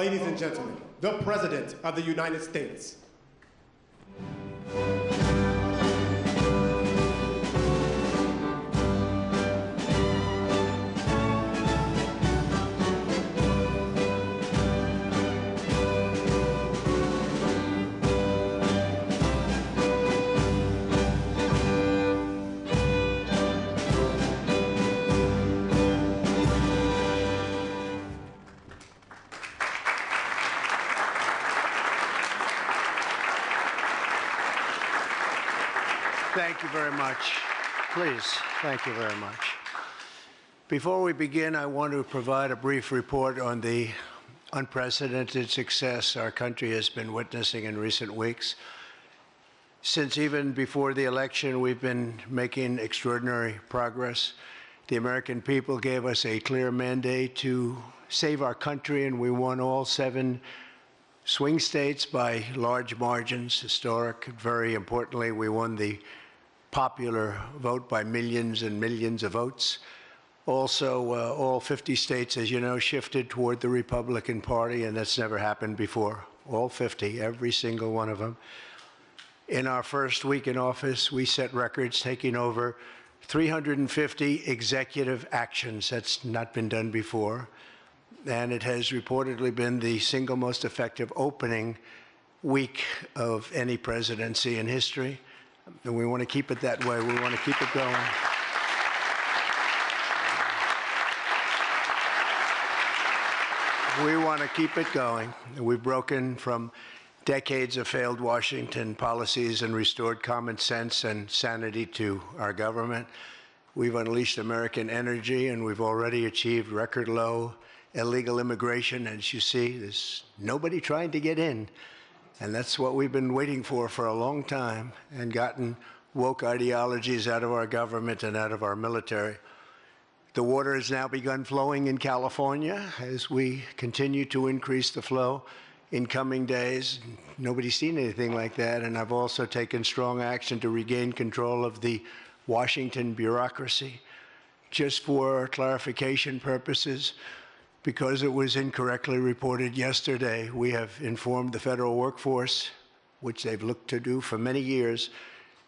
Ladies and gentlemen, the President of the United States. Thank you very much. Please, thank you very much. Before we begin, I want to provide a brief report on the unprecedented success our country has been witnessing in recent weeks. Since even before the election, we've been making extraordinary progress. The American people gave us a clear mandate to save our country, and we won all 7 swing states by large margins, historic. Very importantly, we won the popular vote by millions and millions of votes. Also, all 50 states, as you know, shifted toward the Republican Party, and that's never happened before. All 50, every single one of them. In our first week in office, we set records, taking over 350 executive actions. That's not been done before. And it has reportedly been the single most effective opening week of any presidency in history. And we want to keep it that way. We want to keep it going. We want to keep it going. We've broken from decades of failed Washington policies and restored common sense and sanity to our government. We've unleashed American energy, and we've already achieved record low illegal immigration. As you see, there's nobody trying to get in. And that's what we've been waiting for a long time, and gotten woke ideologies out of our government and out of our military. The water has now begun flowing in California as we continue to increase the flow in coming days. Nobody's seen anything like that, and I've also taken strong action to regain control of the Washington bureaucracy. Just for clarification purposes, because it was incorrectly reported yesterday, we have informed the federal workforce, which they've looked to do for many years,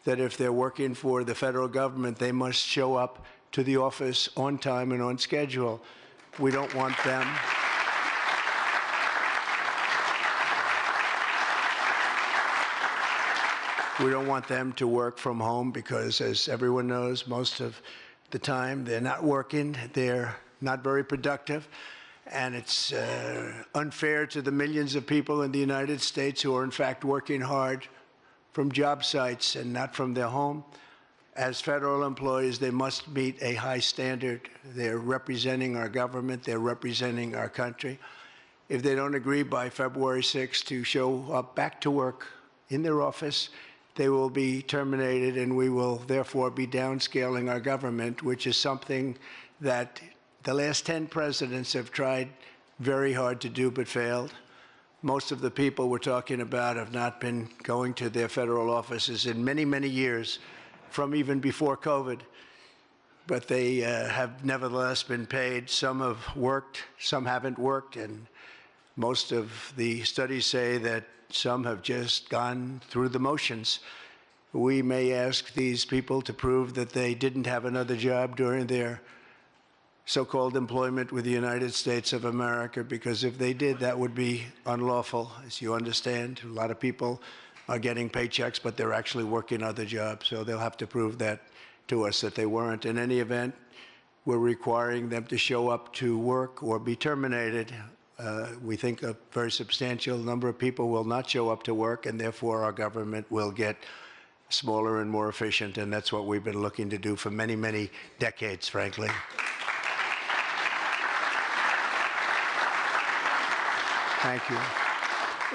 that if they're working for the federal government, they must show up to the office on time and on schedule. We don't want them. We don't want them to work from home because, as everyone knows, most of the time they're not working, they're not very productive. And it's unfair to the millions of people in the United States who are, in fact, working hard from job sites and not from their home. As federal employees, they must meet a high standard. They're representing our government. They're representing our country. If they don't agree by February 6th to show up back to work in their office, they will be terminated, and we will therefore be downscaling our government, which is something that the last 10 presidents have tried very hard to do but failed. Most of the people we're talking about have not been going to their federal offices in many, many years, from even before COVID. But they have nevertheless been paid. Some have worked, some haven't worked, and most of the studies say that some have just gone through the motions. We may ask these people to prove that they didn't have another job during their so-called employment with the United States of America, because if they did, that would be unlawful. As you understand, a lot of people are getting paychecks, but they're actually working other jobs, so they'll have to prove that to us that they weren't. In any event, we're requiring them to show up to work or be terminated. We think a very substantial number of people will not show up to work, and therefore our government will get smaller and more efficient, and that's what we've been looking to do for many, many decades, frankly. Thank you.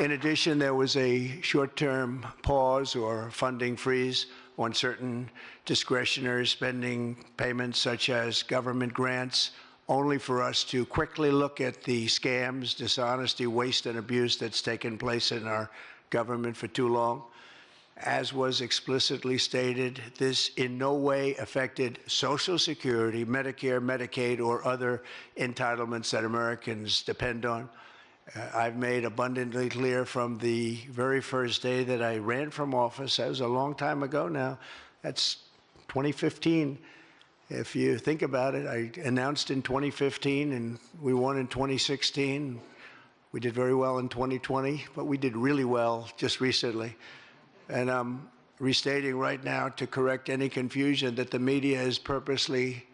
In addition, there was a short-term pause or funding freeze on certain discretionary spending payments, such as government grants, only for us to quickly look at the scams, dishonesty, waste, and abuse that's taken place in our government for too long. As was explicitly stated, this in no way affected Social Security, Medicare, Medicaid, or other entitlements that Americans depend on. I've made abundantly clear from the very first day that I ran from office. That was a long time ago now. That's 2015. If you think about it, I announced in 2015, and we won in 2016. We did very well in 2020, but we did really well just recently. And I'm restating right now to correct any confusion that the media has purposely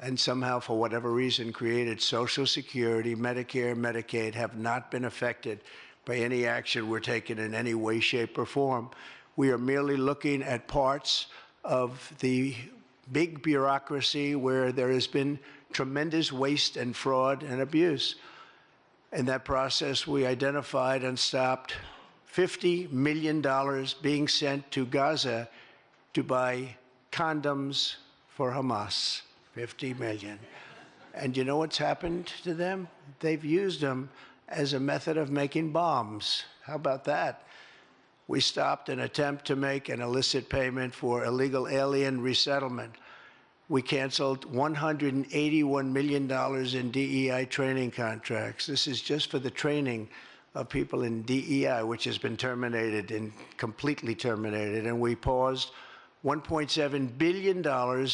and somehow, for whatever reason, created Social Security, Medicare, Medicaid have not been affected by any action we're taking in any way, shape, or form. We are merely looking at parts of the big bureaucracy where there has been tremendous waste and fraud and abuse. In that process, we identified and stopped $50 million being sent to Gaza to buy condoms for Hamas. 50 million. And you know what's happened to them? They've used them as a method of making bombs. How about that? We stopped an attempt to make an illicit payment for illegal alien resettlement. We canceled $181 million in DEI training contracts. This is just for the training of people in DEI, which has been terminated and completely terminated. And we paused $1.7 billion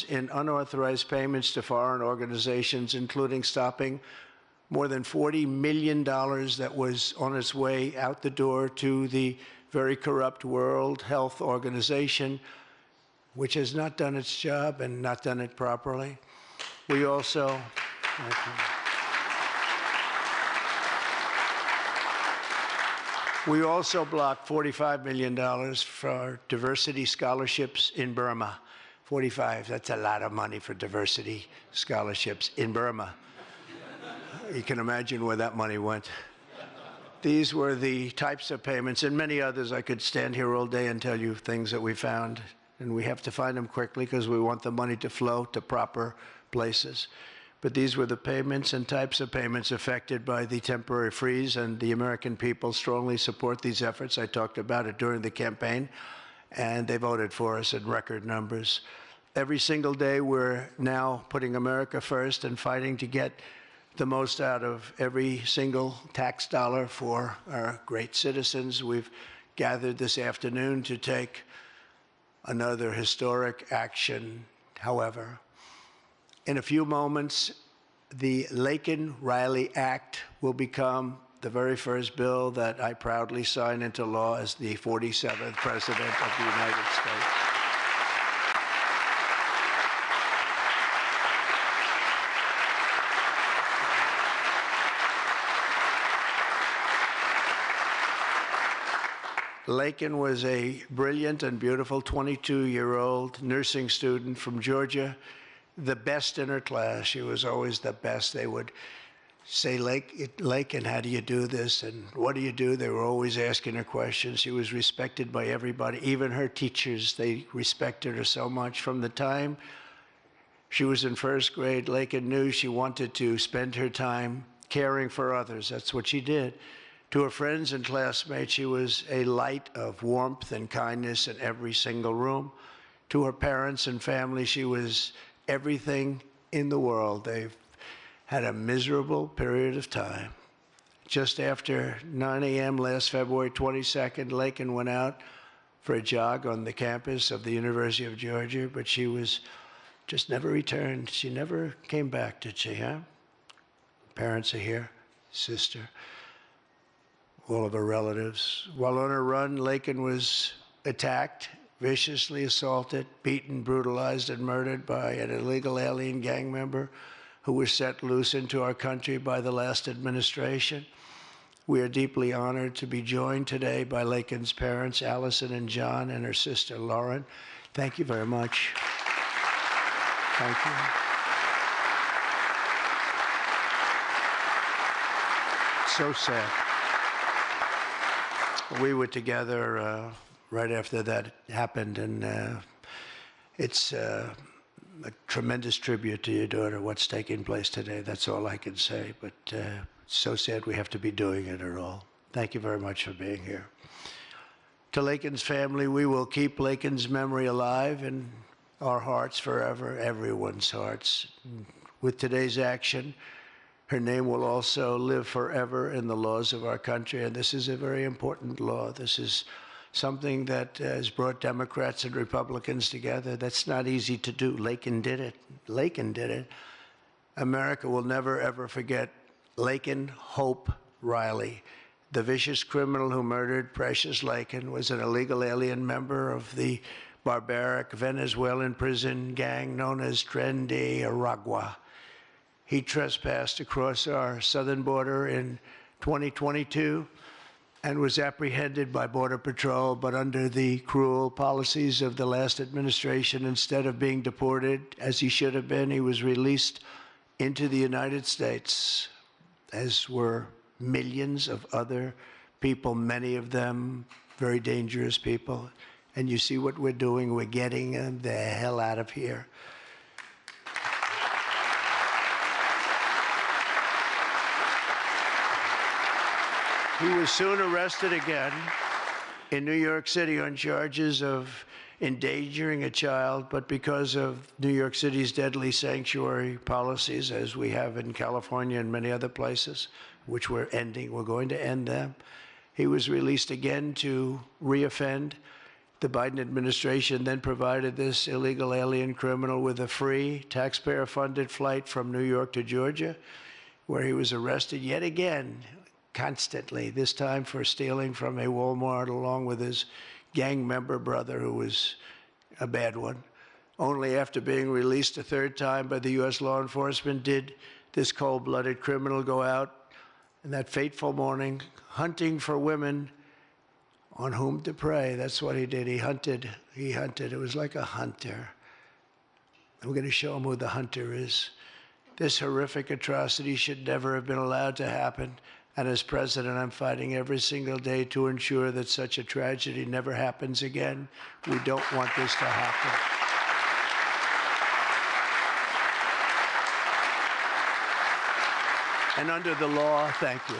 in unauthorized payments to foreign organizations, including stopping more than $40 million that was on its way out the door to the very corrupt World Health Organization, which has not done its job and not done it properly. We also... We also blocked $45 million for diversity scholarships in Burma. 45, that's a lot of money for diversity scholarships in Burma. You can imagine where that money went. These were the types of payments, and many others. I could stand here all day and tell you things that we found, and we have to find them quickly because we want the money to flow to proper places. But these were the payments and types of payments affected by the temporary freeze, and the American people strongly support these efforts. I talked about it during the campaign, and they voted for us in record numbers. Every single day, we're now putting America first and fighting to get the most out of every single tax dollar for our great citizens. We've gathered this afternoon to take another historic action, however. In a few moments, the Laken-Riley Act will become the very first bill that I proudly sign into law as the 47th President of the United States. Laken was a brilliant and beautiful 22-year-old nursing student from Georgia, the best in her class. She was always the best. They would say, Laken, how do you do this? And what do you do? They were always asking her questions. She was respected by everybody, even her teachers. They respected her so much. From the time she was in first grade, Laken knew she wanted to spend her time caring for others. That's what she did. To her friends and classmates, she was a light of warmth and kindness in every single room. To her parents and family, she was everything in the world. They've had a miserable period of time. Just after 9 a.m. last February 22nd, Laken went out for a jog on the campus of the University of Georgia, but she was just never returned. She never came back, did she, huh? Parents are here, sister, all of her relatives. While on her run, Laken was attacked, viciously assaulted, beaten, brutalized, and murdered by an illegal alien gang member who was set loose into our country by the last administration. We are deeply honored to be joined today by Laken's parents, Allison and John, and her sister, Lauren. Thank you very much. Thank you. So sad. We were together right after that happened, and it's a tremendous tribute to your daughter, what's taking place today. That's all I can say, but it's so sad we have to be doing it at all. Thank you very much for being here. To Laken's family, we will keep Laken's memory alive in our hearts forever, everyone's hearts. With today's action, her name will also live forever in the laws of our country, and this is a very important law. This is something that has brought Democrats and Republicans together. That's not easy to do. Lakin did it. Lakin did it. America will never, ever forget Lakin Hope Riley. The vicious criminal who murdered Precious Lakin was an illegal alien member of the barbaric Venezuelan prison gang known as Tren de Aragua. He trespassed across our southern border in 2022 and was apprehended by Border Patrol, but under the cruel policies of the last administration, instead of being deported, as he should have been, he was released into the United States, as were millions of other people, many of them very dangerous people. And you see what we're doing? We're getting them the hell out of here. He was soon arrested again in New York City on charges of endangering a child, but because of New York City's deadly sanctuary policies, as we have in California and many other places, which we're going to end them, he was released again to reoffend. The Biden administration then provided this illegal alien criminal with a free, taxpayer-funded flight from New York to Georgia, where he was arrested yet again, constantly, this time for stealing from a Walmart along with his gang member brother, who was a bad one. Only after being released a third time by the U.S. law enforcement did this cold-blooded criminal go out in that fateful morning hunting for women on whom to prey. That's what he did. He hunted. It was like a hunter. And we're going to show him who the hunter is. This horrific atrocity should never have been allowed to happen. And as president, I'm fighting every single day to ensure that such a tragedy never happens again. We don't want this to happen. And under the law, thank you.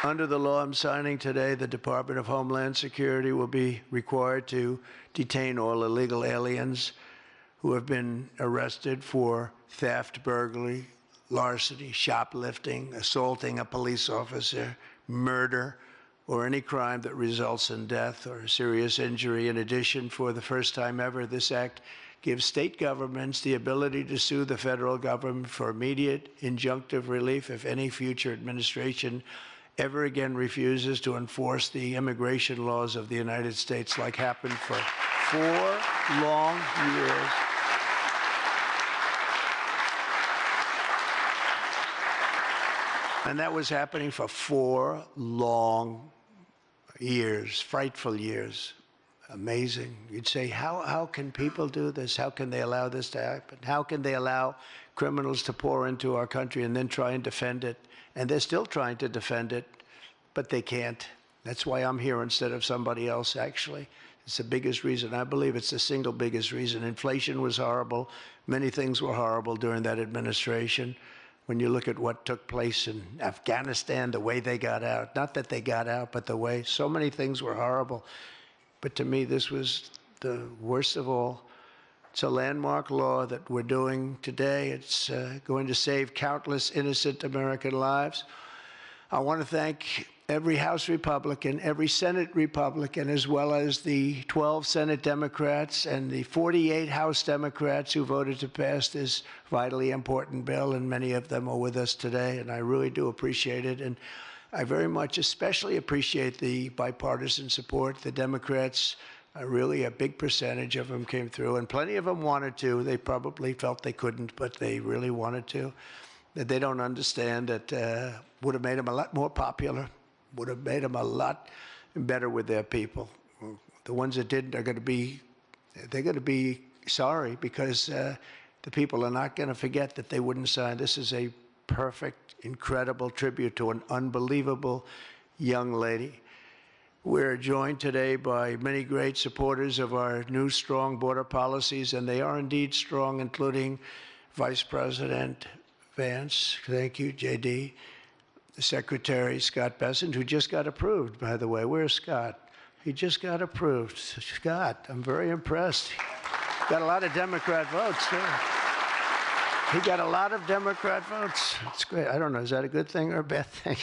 Under the law I'm signing today, the Department of Homeland Security will be required to detain all illegal aliens who have been arrested for theft, burglary, larceny, shoplifting, assaulting a police officer, murder, or any crime that results in death or serious injury. In addition, for the first time ever, this act gives state governments the ability to sue the federal government for immediate injunctive relief if any future administration ever again refuses to enforce the immigration laws of the United States, like happened for 4 long years. And that was happening for 4 long years, frightful years. Amazing. You'd say, how can people do this? How can they allow this to happen? How can they allow criminals to pour into our country and then try and defend it? And they're still trying to defend it, but they can't. That's why I'm here instead of somebody else, actually. It's the biggest reason. I believe it's the single biggest reason. Inflation was horrible. Many things were horrible during that administration. When you look at what took place in Afghanistan, the way they got out, not that they got out, but the way so many things were horrible. But to me, this was the worst of all. It's a landmark law that we're doing today. It's going to save countless innocent American lives. I want to thank every House Republican, every Senate Republican, as well as the 12 Senate Democrats and the 48 House Democrats who voted to pass this vitally important bill, and many of them are with us today, and I really do appreciate it. And I very much especially appreciate the bipartisan support. The Democrats, really a big percentage of them came through, and plenty of them wanted to. They probably felt they couldn't, but they really wanted to. That they don't understand that would have made them a lot more popular, would have made them a lot better with their people. The ones that didn't are going to be, they're going to be sorry, because the people are not going to forget that they wouldn't sign. This is a perfect, incredible tribute to an unbelievable young lady. We're joined today by many great supporters of our new strong border policies, and they are indeed strong, including Vice President Vance, thank you, JD, the Secretary Scott Bessent, who just got approved, by the way. Where's Scott? He just got approved. Scott, I'm very impressed. Got a lot of Democrat votes, too. He got a lot of Democrat votes. It's great. I don't know, is that a good thing or a bad thing?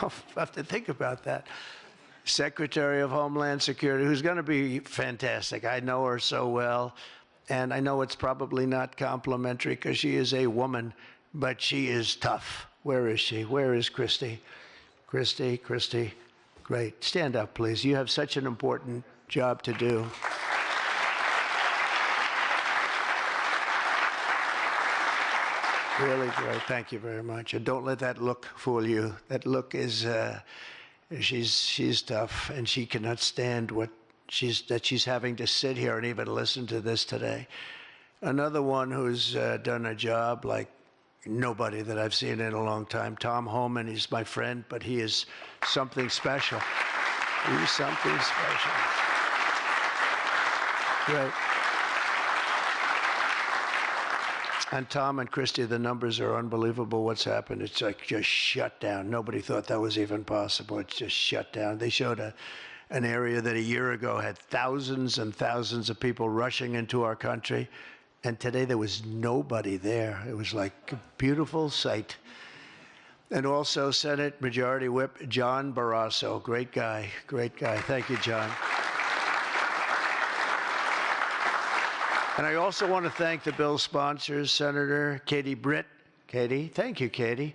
I'll have to think about that. Secretary of Homeland Security, who's going to be fantastic. I know her so well, and I know it's probably not complimentary because she is a woman, but she is tough. Where is she? Where is Christy? Christy, great. Stand up, please. You have such an important job to do. Really great. Thank you very much. And don't let that look fool you. That look is, she's tough, and she cannot stand what she's having to sit here and even listen to this today. Another one who's done a job like nobody that I've seen in a long time, Tom Homan. He's my friend, but he is something special. He's something special. Great. And Tom and Christy, the numbers are unbelievable. What's happened? It's like just shut down. Nobody thought that was even possible. It's just shut down. They showed an area that a year ago had thousands and thousands of people rushing into our country. And today there was nobody there. It was like a beautiful sight. And also Senate Majority Whip John Barrasso. Great guy, great guy. Thank you, John. And I also want to thank the bill sponsors, Senator Katie Britt. Katie, thank you, Katie.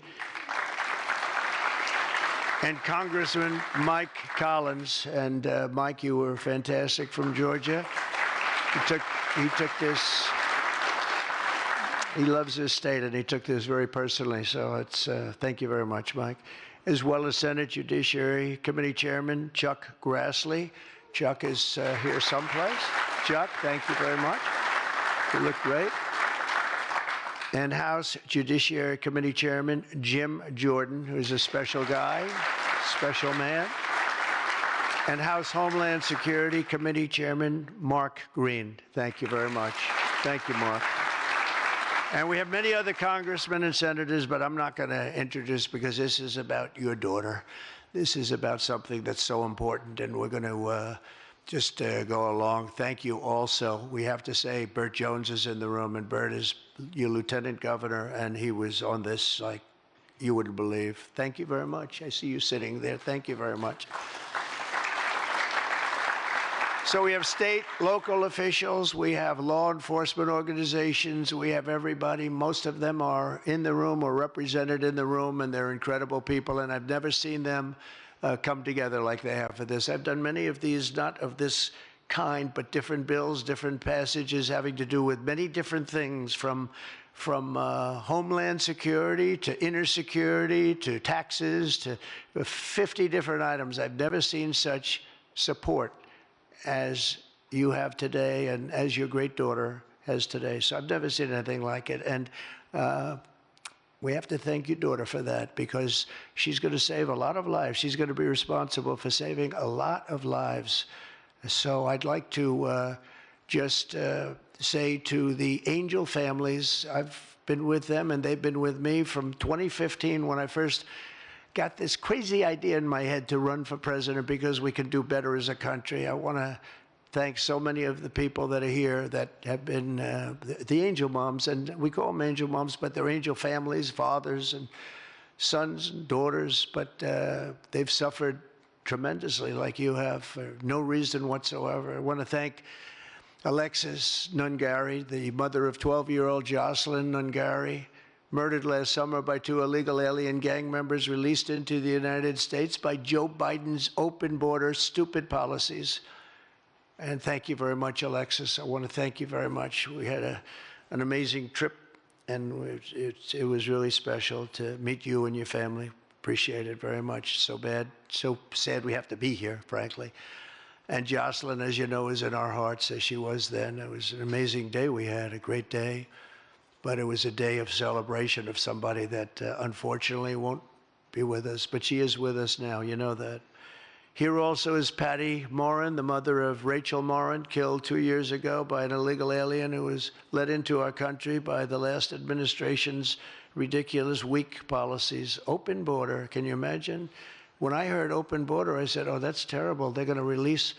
And Congressman Mike Collins. And Mike, you were fantastic from Georgia. He took this, he loves his state, and he took this very personally. So it's, thank you very much, Mike. As well as Senate Judiciary Committee Chairman Chuck Grassley. Chuck is here someplace. Chuck, thank you very much. You look great. And House Judiciary Committee Chairman Jim Jordan, who's a special guy, special man. And House Homeland Security Committee Chairman Mark Green. Thank you very much. Thank you, Mark. And we have many other congressmen and senators, but I'm not going to introduce because this is about your daughter. This is about something that's so important, and we're going to just go along. Thank you also. We have to say Burt Jones is in the room, and Burt is your lieutenant governor, and he was on this like you wouldn't believe. Thank you very much. I see you sitting there. Thank you very much. So we have state, local officials, we have law enforcement organizations, we have everybody. Most of them are in the room or represented in the room, and they're incredible people, and I've never seen them come together like they have for this. I've done many of these, not of this kind, but different bills, different passages having to do with many different things, from homeland security to inner security to taxes to 50 different items. I've never seen such support as you have today and as your great daughter has today. So I've never seen anything like it. And we have to thank your daughter for that, because she's going to save a lot of lives. She's going to be responsible for saving a lot of lives. So I'd like to just say to the Angel families, I've been with them and they've been with me from 2015 when I first got this crazy idea in my head to run for president because we can do better as a country. I want to thank so many of the people that are here that have been the angel moms, and we call them angel moms, but they're angel families, fathers and sons and daughters, but they've suffered tremendously like you have for no reason whatsoever. I want to thank Alexis Nungari, the mother of 12-year-old Jocelyn Nungari, murdered last summer by 2 illegal alien gang members released into the United States by Joe Biden's open border stupid policies. And thank you very much, Alexis. I want to thank you very much. We had an amazing trip, and it was really special to meet you and your family. Appreciate it very much. So sad we have to be here, frankly. And Jocelyn, as you know, is in our hearts, as she was then. It was an amazing day we had, a great day. But it was a day of celebration of somebody that unfortunately won't be with us. But she is with us now, you know that. Here also is Patty Morin, the mother of Rachel Morin, killed 2 years ago by an illegal alien who was let into our country by the last administration's ridiculous, weak policies. Open border, can you imagine? When I heard open border, I said, oh, that's terrible. They're going to release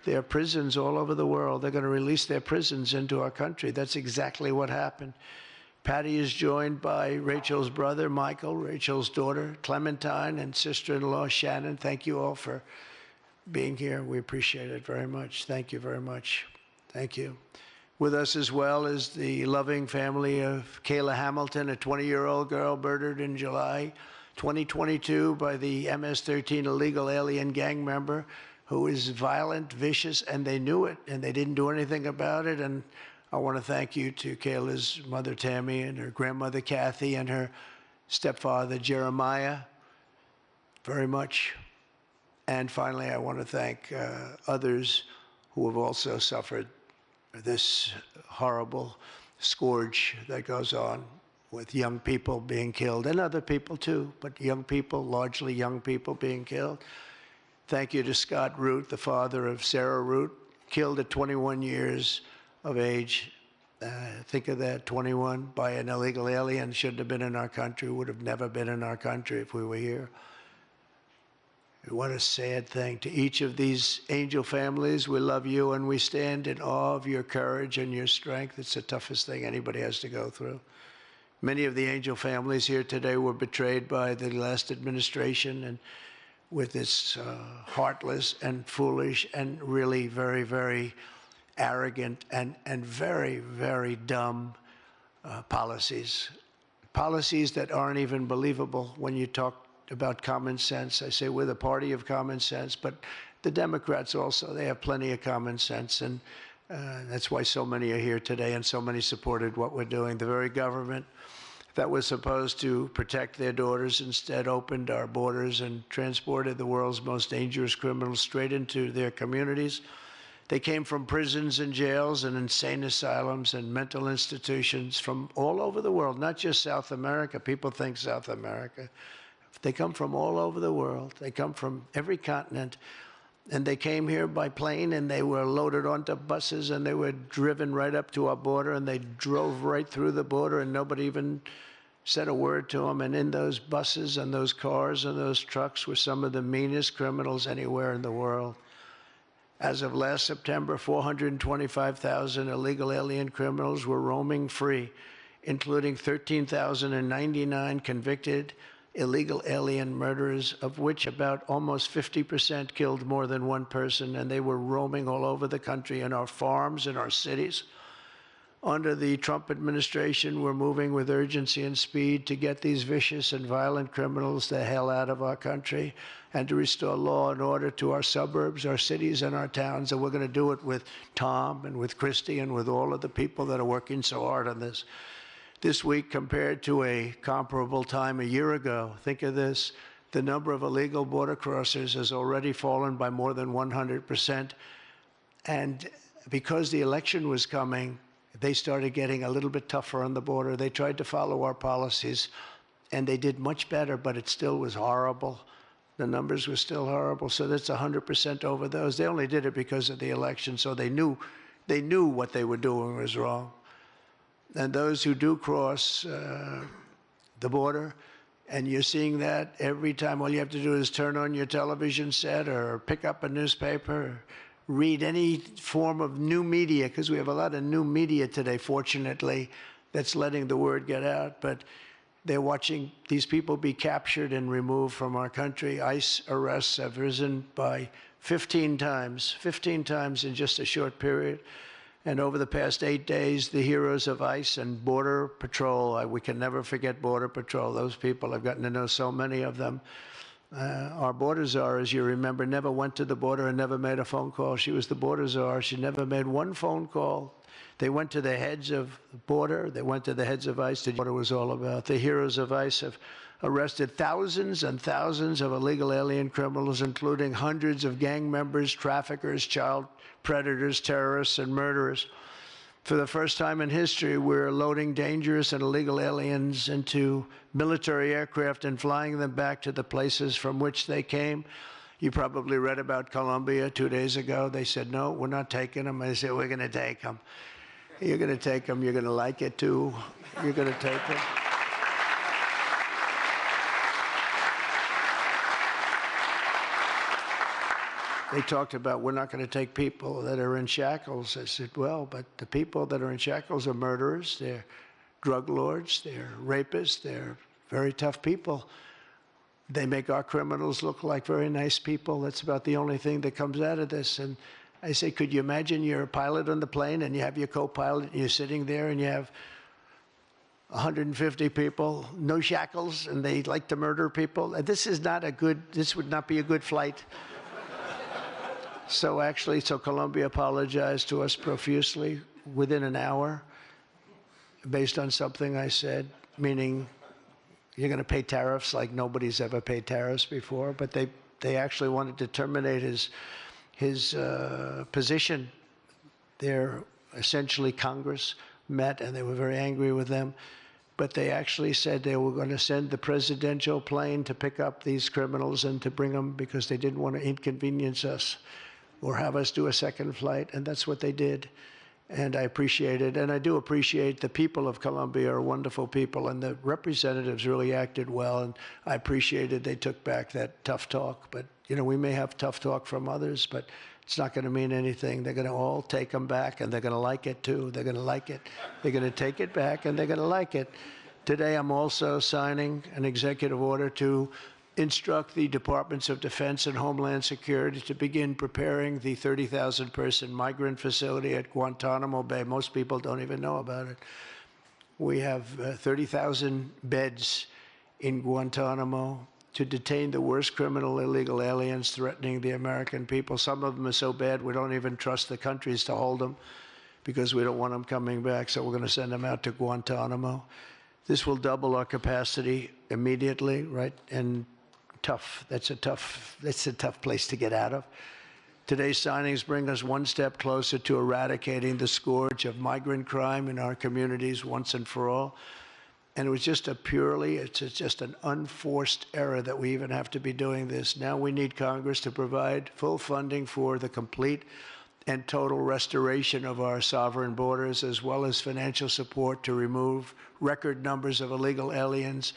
their prisons all over the world. They're going to release their prisons into our country. That's exactly what happened. Patty is joined by Rachel's brother, Michael, Rachel's daughter, Clementine, and sister-in-law, Shannon. Thank you all for being here. We appreciate it very much. Thank you very much. Thank you. With us as well is the loving family of Kayla Hamilton, a 20-year-old girl murdered in July 2022 by the MS-13 illegal alien gang member who is violent, vicious, and they knew it, and they didn't do anything about it. And I want to thank you to Kayla's mother, Tammy, and her grandmother, Kathy, and her stepfather, Jeremiah, very much. And finally, I want to thank others who have also suffered this horrible scourge that goes on with young people being killed, and other people too, but young people, largely young people being killed. Thank you to Scott Root, the father of Sarah Root, killed at 21 years of age. Think of that, 21, by an illegal alien. Shouldn't have been in our country, would have never been in our country if we were here. What a sad thing. To each of these angel families, we love you and we stand in awe of your courage and your strength. It's the toughest thing anybody has to go through. Many of the angel families here today were betrayed by the last administration and with its heartless and foolish and really very, very arrogant and very, very dumb policies. Policies that aren't even believable when you talk about common sense. I say we're the party of common sense, but the Democrats also, they have plenty of common sense, and that's why so many are here today and so many supported what we're doing. The very government that was supposed to protect their daughters instead opened our borders and transported the world's most dangerous criminals straight into their communities. They came from prisons and jails and insane asylums and mental institutions from all over the world, not just South America. People think South America. They come from all over the world. They come from every continent. And they came here by plane, and they were loaded onto buses, and they were driven right up to our border, and they drove right through the border, and nobody even said a word to them. And in those buses and those cars and those trucks were some of the meanest criminals anywhere in the world. As of last September, 425,000 illegal alien criminals were roaming free, including 13,099 convicted illegal alien murderers, of which about almost 50% killed more than one person, and they were roaming all over the country in our farms, in our cities. Under the Trump administration, we're moving with urgency and speed to get these vicious and violent criminals the hell out of our country and to restore law and order to our suburbs, our cities, and our towns. And we're going to do it with Tom and with Christy and with all of the people that are working so hard on this. This week, compared to a comparable time a year ago, think of this, the number of illegal border crossers has already fallen by more than 100%. And because the election was coming, they started getting a little bit tougher on the border. They tried to follow our policies, and they did much better, but it still was horrible. The numbers were still horrible, so that's 100% over those. They only did it because of the election, so they knew what they were doing was wrong. And those who do cross the border, and you're seeing that every time, all you have to do is turn on your television set or pick up a newspaper, or read any form of new media, because we have a lot of new media today, fortunately, that's letting the word get out. But they're watching these people be captured and removed from our country. ICE arrests have risen by 15 times in just a short period. And over the past 8 days, the heroes of ICE and Border Patrol, we can never forget Border Patrol. Those people, I've gotten to know so many of them. Our border czar, as you remember, never went to the border and never made a phone call. She was the border czar. She never made one phone call. They went to the heads of the border. They went to the heads of ICE. The border was all about. The heroes of ICE have arrested thousands and thousands of illegal alien criminals, including hundreds of gang members, traffickers, child predators, terrorists, and murderers. For the first time in history, we're loading dangerous and illegal aliens into military aircraft and flying them back to the places from which they came. You probably read about Colombia 2 days ago. They said, no, we're not taking them. I said, we're going to take them. You're going to take them. You're going to like it, too. You're going to take them. They talked about, we're not going to take people that are in shackles. I said, well, but the people that are in shackles are murderers. They're drug lords, they're rapists, they're very tough people. They make our criminals look like very nice people. That's about the only thing that comes out of this. And I say, could you imagine you're a pilot on the plane and you have your co-pilot and you're sitting there and you have 150 people, no shackles, and they like to murder people? This would not be a good flight. So Colombia apologized to us profusely within an hour based on something I said, meaning you're going to pay tariffs like nobody's ever paid tariffs before. But they actually wanted to terminate his position. They're essentially Congress met, and they were very angry with them. But they actually said they were going to send the presidential plane to pick up these criminals and to bring them because they didn't want to inconvenience us or have us do a second flight. And that's what they did. And I appreciate it. And I do appreciate the people of Colombia are wonderful people, and the representatives really acted well. And I appreciated they took back that tough talk. But, you know, we may have tough talk from others, but it's not going to mean anything. They're going to all take them back, and they're going to like it, too. They're going to like it. They're going to take it back, and they're going to like it. Today, I'm also signing an executive order to instruct the Departments of Defense and Homeland Security to begin preparing the 30,000-person migrant facility at Guantanamo Bay. Most people don't even know about it. We have 30,000 beds in Guantanamo to detain the worst criminal illegal aliens threatening the American people. Some of them are so bad we don't even trust the countries to hold them because we don't want them coming back, so we're going to send them out to Guantanamo. This will double our capacity immediately, right? And tough. That's a tough place to get out of. Today's signings bring us one step closer to eradicating the scourge of migrant crime in our communities once and for all. And it was just it's just an unforced error that we even have to be doing this. Now we need Congress to provide full funding for the complete and total restoration of our sovereign borders, as well as financial support to remove record numbers of illegal aliens.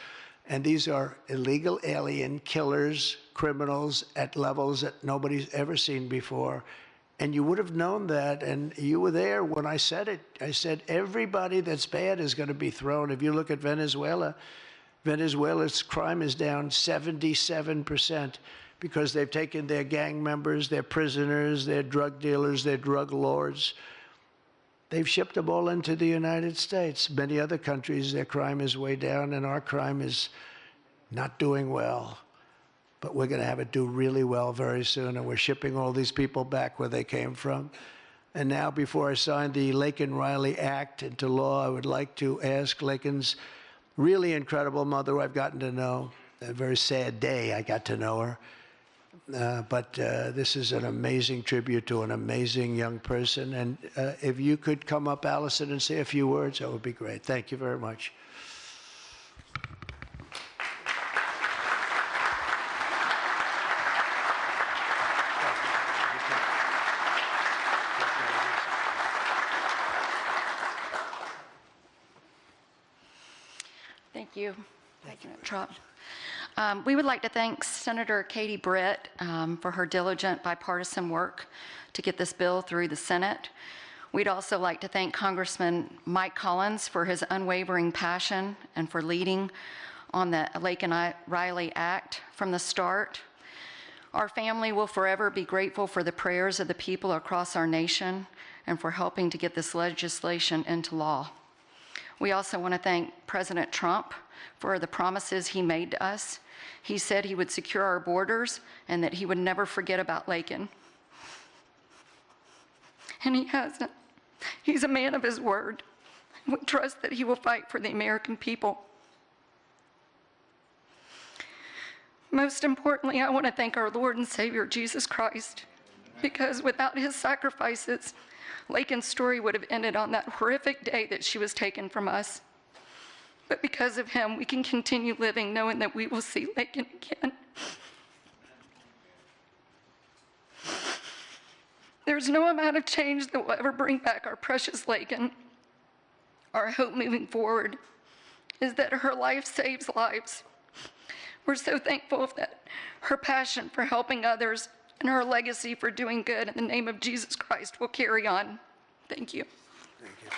And these are illegal alien killers, criminals at levels that nobody's ever seen before. And you would have known that, and you were there when I said it. I said everybody that's bad is going to be thrown. If you look at Venezuela, Venezuela's crime is down 77% because they've taken their gang members, their prisoners, their drug dealers, their drug lords. They've shipped them all into the United States. Many other countries, their crime is way down, and our crime is not doing well. But we're going to have it do really well very soon, and we're shipping all these people back where they came from. And now, before I sign the Laken-Riley Act into law, I would like to ask Laken's really incredible mother, who I've gotten to know. A very sad day I got to know her. But this is an amazing tribute to an amazing young person. And if you could come up, Allison, and say a few words, that would be great. Thank you very much. Thank you, President Trump. We would like to thank Senator Katie Britt for her diligent bipartisan work to get this bill through the Senate. We'd also like to thank Congressman Mike Collins for his unwavering passion and for leading on the Laken-Riley Act from the start. Our family will forever be grateful for the prayers of the people across our nation and for helping to get this legislation into law. We also want to thank President Trump for the promises he made to us. He said he would secure our borders and that he would never forget about Laken. And he hasn't. He's a man of his word. We trust that he will fight for the American people. Most importantly, I want to thank our Lord and Savior, Jesus Christ, because without his sacrifices, Laken's story would have ended on that horrific day that she was taken from us. But because of him, we can continue living knowing that we will see Laken again. There's no amount of change that will ever bring back our precious Laken. Our hope moving forward is that her life saves lives. We're so thankful that her passion for helping others and her legacy for doing good in the name of Jesus Christ will carry on. Thank you. Thank you.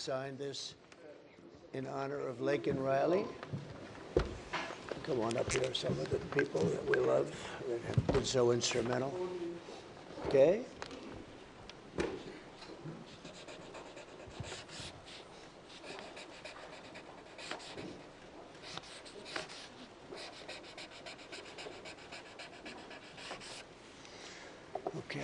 signed this in honor of Laken Riley. Come on up here, some of the people that we love that have been so instrumental. Okay? Okay.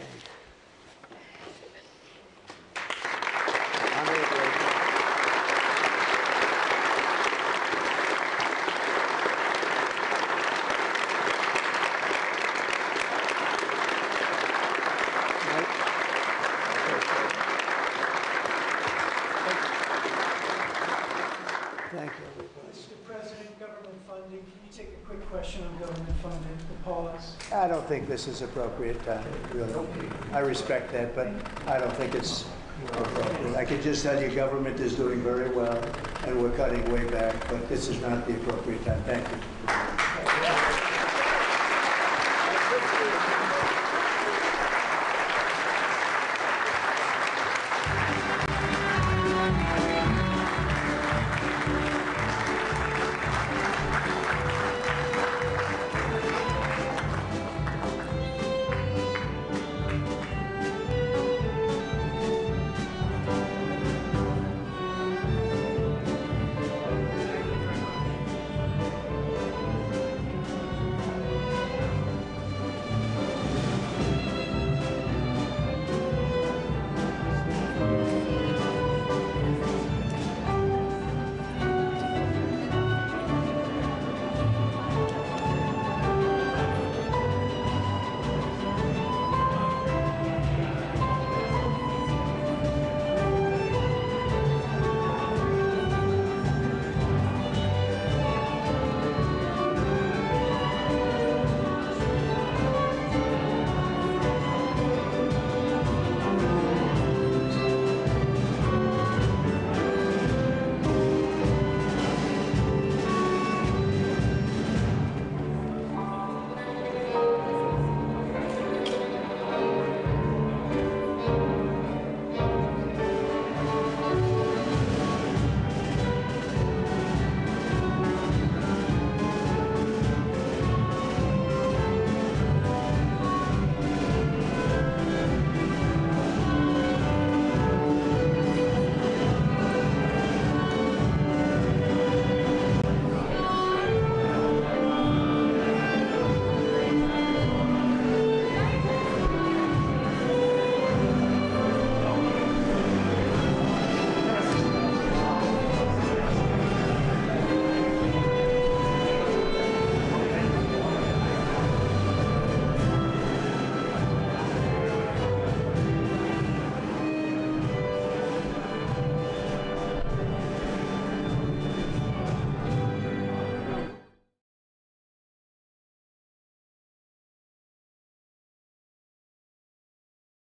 Thank you. Mr. President, government funding, can you take a quick question on government funding, the pause? I don't think this is appropriate time, really. I respect that, but I don't think it's appropriate. I can just tell you government is doing very well, and we're cutting way back, but this is not the appropriate time. Thank you.